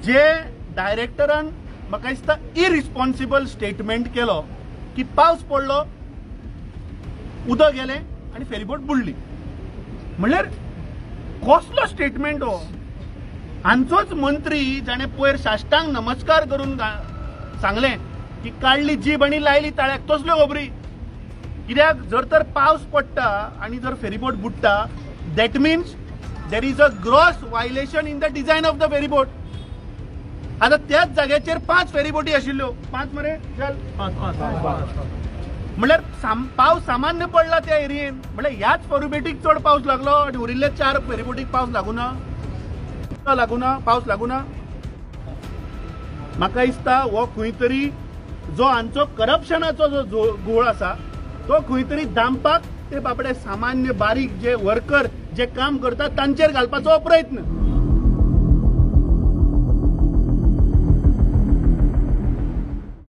जे डायरेक्टरान म्हाका दिसता इरिस्पॉन्सिबल स्टेटमेंट केलो की पावस पडलो उदक गेलें आनी फेरीबोट बुडली म्हणल्यार कसलो स्टेटमेंट हो हांचोच मंत्री जाणे पयर साश्टांग नमस्कार करून सांगलें की काडली जीब आनी लायली ताळ्याक तसल्यो खबरी कित्याक जर तर पावस पडटा आनी जर फेरीबोट बुडटा that means there is a gross violation in the design of the ferryboat आता त्याच जाग्याचेर 5 फेरीबोटी आशिल्ल्यो 5 मरे म्हणल्यार पावस सामान्य पडला त्या एरियेन म्हणल्यार ह्याच फेरीबोटीक चड पावस लागलो आनी उरिल्ल्या 4 फेरीबोटीक पावस लागूना पावस लागूना म्हाका दिसता हो खंय तरी जो हांचो करप्शनाचो जो घोळ आसा तो खंय तरी दामपाक ते बाबडे सामान्य बारीक जे वर्कर जे काम करतात तांचेर घालपाचो प्रयत्न